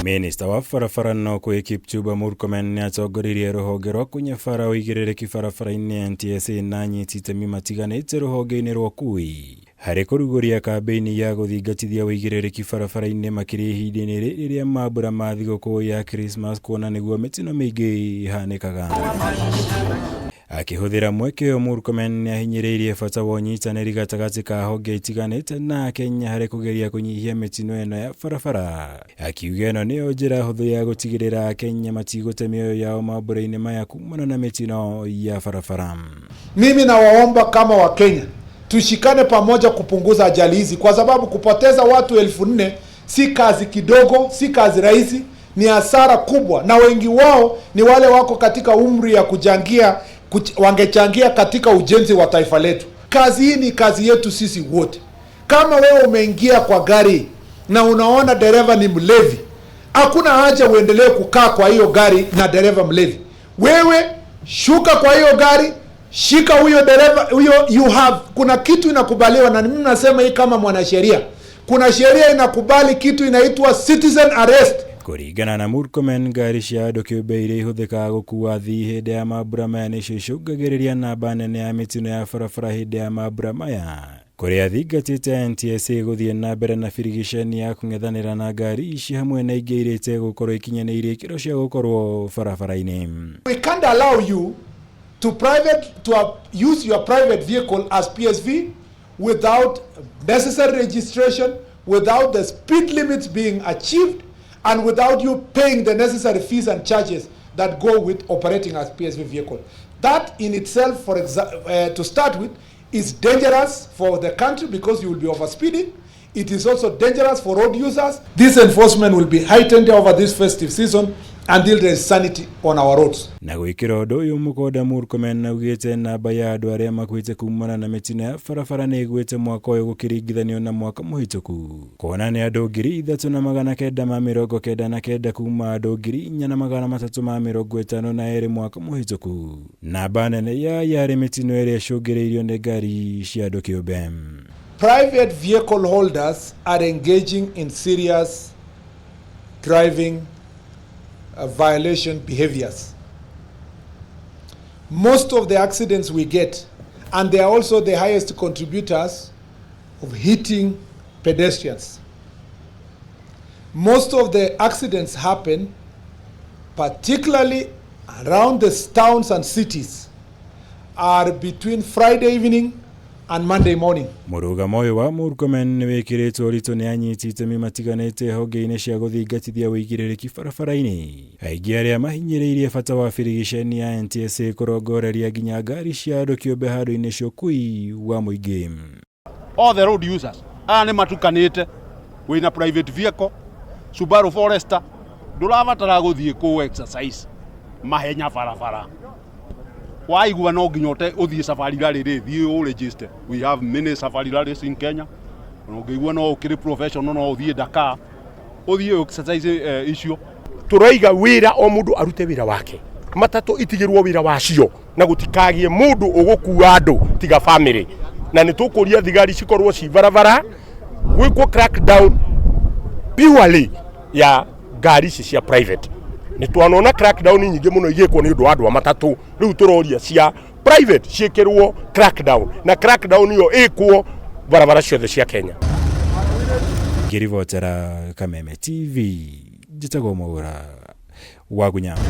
Minista wa barabara no KIPCHUMBA MURKOMEN niatongoririe ruhonge rwa kunyabara uigĩrĩrĩki barabara-ini NTSA na NIATHITE matiganĩte ruhonge-ini rwa UKUUI harĩ kũrugũria kambĩini ya gũthingatithia uigĩrĩrĩki barabara-ini makĩria ihinda-inĩ rĩrĩa mambura ma thigũkũ ya Christmas kuona nĩguo mĩtino mĩingĩ ihanĩkaga. Akĩhũthĩra mweke ũyũ MURKOMEN nĩahinyĩrĩirie bata wa ũnyitanĩri gatagatĩ ka honge itiganĩte na Kenya harĩ kũgeria kũnyihia mĩtino ĩno ya barabara. Akiuga ĩno nĩyo njĩra hũthũ ya gũtigĩrĩra Kenya matigũte mĩoyo yao mambura-inĩ maya kumana na mĩtino ya barabara. Mimi nawaomba kama wa Kenya tushikane pamoja kupunguza ajali hizi, kwa sababu kupoteza watu 4,000 si kazi kidogo, si kazi rahisi, ni hasara kubwa, na wengi wao ni wale wako katika umri ya kujangia wangechangia katika ujenzi wa taifa letu. Kazi hii ni kazi yetu sisi wote. Kama wewe umeingia kwa gari na unaona dereva ni mlevi, hakuna haja uendelee kukaa kwa hiyo gari na dereva mlevi. Wewe shuka kwa hiyo gari, shika huyo dereva, kuna kitu inakubaliwa, na mimi nasema hii kama mwanasheria. Kuna sheria inakubali kitu inaitwa citizen arrest. Kũringana na MURKOMEN, ngari cia andũ kĩũmbe iria ihũthĩkaga gũkuua athii hĩndĩ ya mambura maya nĩcio icũngagĩrĩria namba nene ya mĩtino ya barabara hĩndĩ ya mambura maya, kũrĩa athingatĩte NTSA gũthiĩ na mbere na birigiceni ya kũng'ethanĩra na ngari ici hamwe na ingĩ irĩte gũkorwo ikinyanĩirie ikĩro cia gũkorwo barabara-inĩ. We can't allow you to use your private vehicle as PSV without necessary registration, without the speed limits being achieved, and without you paying the necessary fees and charges that go with operating as PSV vehicle. That in itself, to start with, is dangerous for the country because you will be overspeeding. It is also dangerous for road users. This enforcement will be heightened over this festive season until there is sanity on our roads. Na gwĩkĩra ũndũ ũyũ mũkonda MURKOMEN naugĩte namba ya andũ arĩa makuĩte kumana na mĩtino ya barabara nĩ ĩgũĩte mwaka ũyũ gũkĩringithanio na mwaka mũhĩtũku. Kuona nĩ andũ 3,999 kuma andũ 4,352 mwaka mũhĩtũku. Namba nene yarĩ mĩtino ĩrĩa ĩcũngĩrĩirio nĩ ngari cia andũ kĩũmbe. Private vehicle holders are engaging in serious driving violation behaviors. Most of the accidents we get, and they are also the highest contributors of hitting pedestrians. Most of the accidents happen particularly around the towns and cities are between Friday evening and Monday morning. Mũrũgamo ũyũ wa MURKOMEN nĩ wĩkĩrĩtwo ũritũ nĩ anyiti itemi matiganĩte honge-inĩ cia gũthingatithia ũigĩrĩrĩki barabara-inĩ. Aingĩ arĩa mahinyĩrĩirie bata wa birigiceni ya NTSA kũrongoreria nginya ngari cia andũ kĩũmbe handũ-inĩ cia ũkui wa mũingĩ. All the road users nĩ matukanĩte. Wĩna private vehicle, Subaru Forester, ndũrabatara gũthiĩ kũ exercise mahenya barabara. Waigua no nginya ũthiĩ safari rally thiĩ o register. We have many safari rallies in Kenya. Ũngĩigua no ũkĩrĩ professional no ũthiĩ Dakar ũthiĩ exercise icio. Tũraiga wĩra o mũndũ arute wĩra wake. Matatũ itigĩrwo wĩra wacio na gũtikagie mũndũ ũgũkua andũ tiga family. Na nĩ tũkũria thigari cikorwo ci barabara gwĩkwo crackdown purely ya ngari cia private. Ni twanona crackdown nyingĩ mũno igĩkwo nĩ ũndũ wa andũ a matatũ, rĩu tũroria cia private ciĩkĩrwo crackdown, na crackdown iyo ĩkwo barabara ciothe cia Kenya. Ngĩribotera Kameme TV, njĩtagwo Mwaura wa Kunyabara.